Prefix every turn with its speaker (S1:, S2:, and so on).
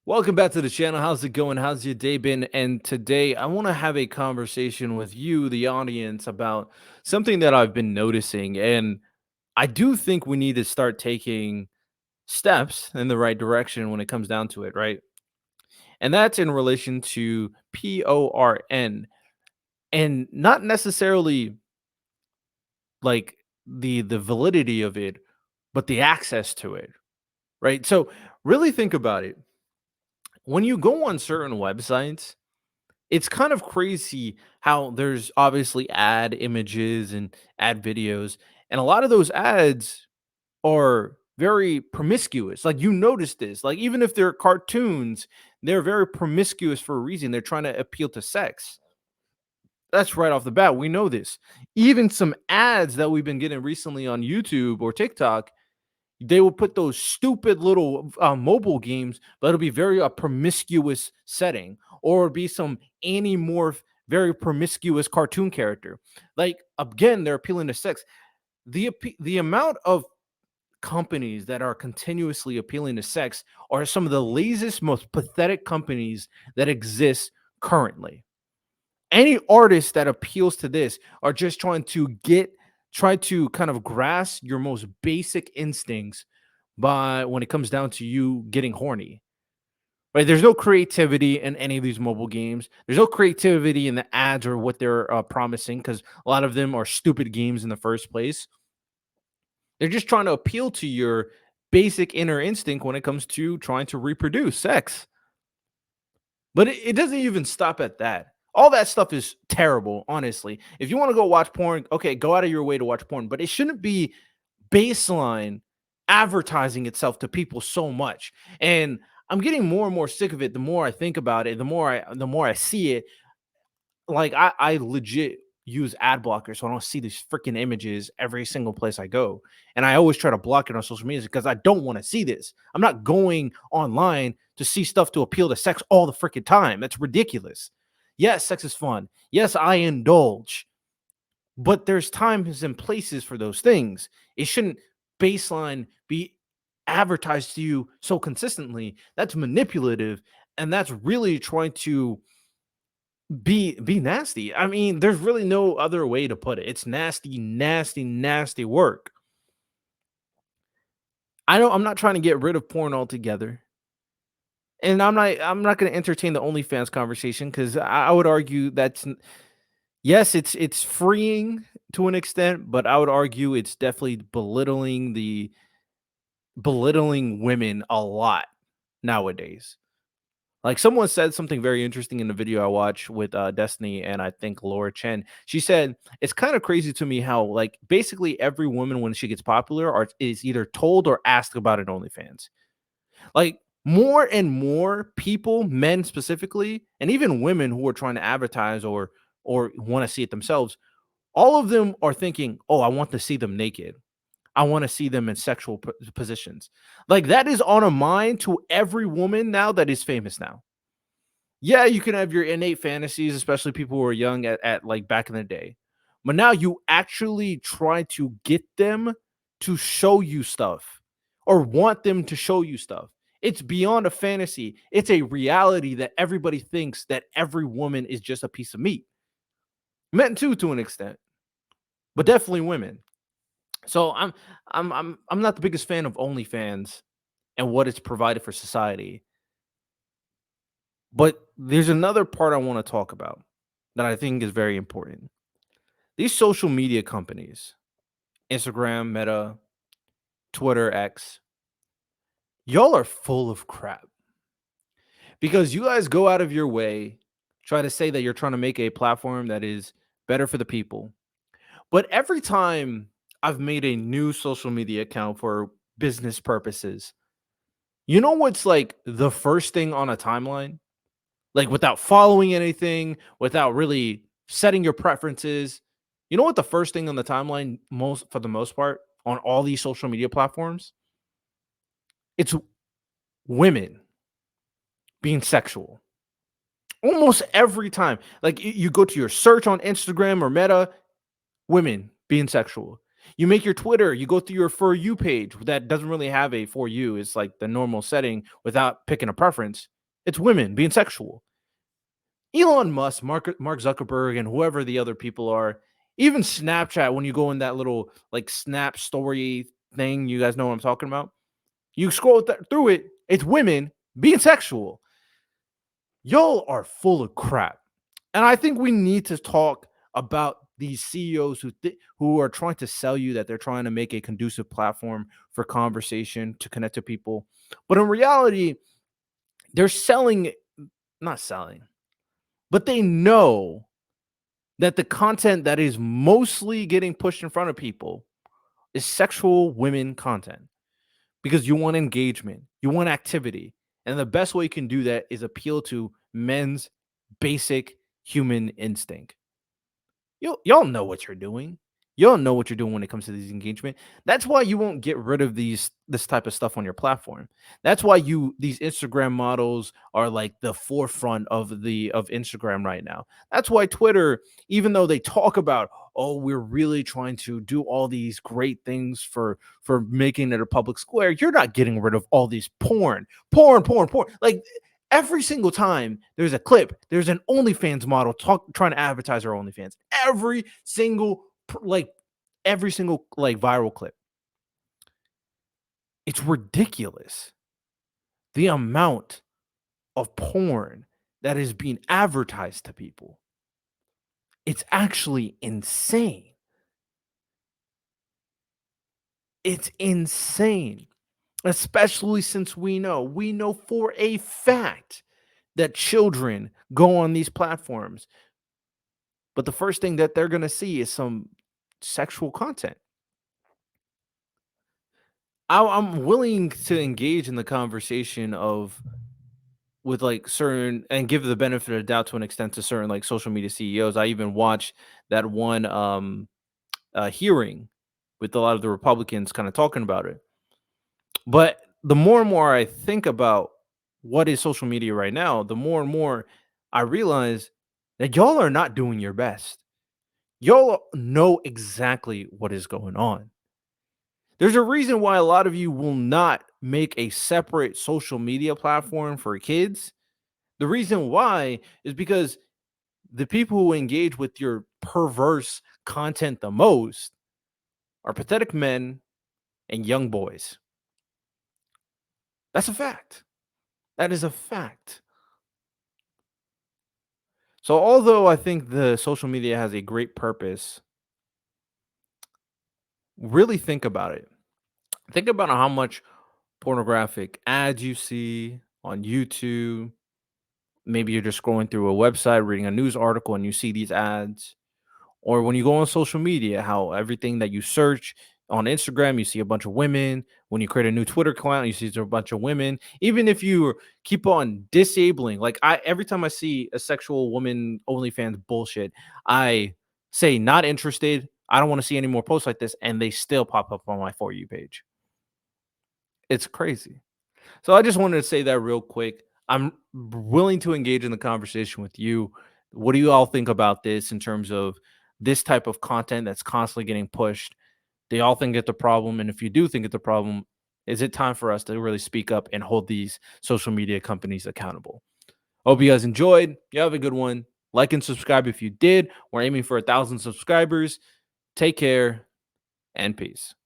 S1: Welcome back to the channel. How's it going? How's your day been? And today I want to have a conversation with you, the audience, about something that I've been noticing. And I do think we need to start taking steps in the right direction when it comes down to it, right? And that's in relation to PORN and not necessarily like the validity of it, but the access to it, right? So really think about it. When you go on certain websites, it's kind of crazy how there's obviously ad images and ad videos, and a lot of those ads are very promiscuous. Like you notice this, like even if they're cartoons, they're very promiscuous for a reason. They're trying to appeal to sex. That's right off the bat. We know this. Even some ads that we've been getting recently on YouTube or TikTok, they will put those stupid little mobile games, but it'll be very promiscuous setting, or it'll be some animorph, very promiscuous cartoon character. Like again, they're appealing to sex. The amount of companies that are continuously appealing to sex are some of the laziest, most pathetic companies that exist currently. Any artist that appeals to this are just try to kind of grasp your most basic instincts by when it comes down to you getting horny. Right? There's no creativity in any of these mobile games. There's no creativity in the ads or what they're promising because a lot of them are stupid games in the first place. They're just trying to appeal to your basic inner instinct when it comes to trying to reproduce sex. But it doesn't even stop at that. All that stuff is terrible, honestly. If you want to go watch porn, okay, go out of your way to watch porn, but it shouldn't be baseline advertising itself to people so much. And I'm getting more and more sick of it the more I think about it, the more I see it. Like I legit use ad blockers so I don't see these freaking images every single place I go. And I always try to block it on social media because I don't want to see this. I'm not going online to see stuff to appeal to sex all the freaking time. That's ridiculous. Yes, sex is fun. Yes, I indulge, but there's times and places for those things. It shouldn't baseline be advertised to you so consistently. That's manipulative, and that's really trying to be nasty. I mean, there's really no other way to put it. It's nasty, nasty, nasty work. I'm not trying to get rid of porn altogether. And I'm not going to entertain the OnlyFans conversation cuz I would argue yes, it's freeing to an extent, but I would argue it's definitely belittling women a lot nowadays. Like someone said something very interesting in the video I watched with Destiny and I think Laura Chen. She said it's kind of crazy to me how like basically every woman when she gets popular is either told or asked about an OnlyFans. Like more and more people, men specifically, and even women who are trying to advertise or want to see it themselves, all of them are thinking, "Oh, I want to see them naked. I want to see them in sexual positions." Like that is on a mind to every woman now that is famous now. Yeah, you can have your innate fantasies, especially people who are young at like back in the day. But now you actually try to get them to show you stuff or want them to show you stuff. It's beyond a fantasy. It's a reality that everybody thinks that every woman is just a piece of meat. Men too, to an extent, but definitely women. So I'm not the biggest fan of OnlyFans and what it's provided for society. But there's another part I want to talk about that I think is very important. These social media companies, Instagram, Meta, Twitter, X, y'all are full of crap because you guys go out of your way, try to say that you're trying to make a platform that is better for the people. But every time I've made a new social media account for business purposes, you know what's like the first thing on a timeline? Like without following anything, without really setting your preferences. You know what the first thing on the timeline most for the most part on all these social media platforms? It's women being sexual. Almost every time. Like you go to your search on Instagram or Meta, women being sexual. You make your Twitter, you go through your For You page that doesn't really have a For You. It's like the normal setting without picking a preference. It's women being sexual. Elon Musk, Mark Zuckerberg, and whoever the other people are, even Snapchat, when you go in that little like Snap story thing, you guys know what I'm talking about. You scroll through it, it's women being sexual. Y'all are full of crap. And I think we need to talk about these CEOs who are trying to sell you that they're trying to make a conducive platform for conversation to connect to people. But in reality, they're selling, not selling, but they know that the content that is mostly getting pushed in front of people is sexual women content because you want engagement, you want activity. And the best way you can do that is appeal to men's basic human instinct. Y'all know what you're doing. Y'all know what you're doing when it comes to these engagement. That's why you won't get rid of this type of stuff on your platform. That's why these Instagram models are like the forefront of Instagram right now. That's why Twitter, even though they talk about, oh, we're really trying to do all these great things for making it a public square, you're not getting rid of all these porn. Like every single time there's a clip, there's an OnlyFans model trying to advertise her OnlyFans. Every single like every single like viral clip. It's ridiculous the amount of porn that is being advertised to people. It's actually insane. It's insane, especially since we know for a fact that children go on these platforms, but the first thing that they're going to see is some sexual content. I'm willing to engage in the conversation of with like certain and give the benefit of the doubt to an extent to certain like social media CEOs. I even watched that one hearing with a lot of the Republicans kind of talking about it. But the more and more I think about what is social media right now, the more and more I realize that y'all are not doing your best. Y'all know exactly what is going on. There's a reason why a lot of you will not make a separate social media platform for kids. The reason why is because the people who engage with your perverse content the most are pathetic men and young boys. That's a fact. That is a fact. So, although I think the social media has a great purpose, really think about it. Think about how much pornographic ads you see on YouTube. Maybe you're just scrolling through a website, reading a news article, and you see these ads. Or when you go on social media, how everything that you search on Instagram, you see a bunch of women. When you create a new Twitter account, you see a bunch of women. Even if you keep on disabling, like I every time I see a sexual woman OnlyFans bullshit, I say not interested. I don't want to see any more posts like this, and they still pop up on my For You page. It's crazy. So I just wanted to say that real quick. I'm willing to engage in the conversation with you. What do you all think about this in terms of this type of content that's constantly getting pushed? Do y'all think it's a problem? And if you do think it's a problem, is it time for us to really speak up and hold these social media companies accountable? Hope you guys enjoyed. You have a good one. Like and subscribe if you did. We're aiming for 1,000 subscribers. Take care and peace.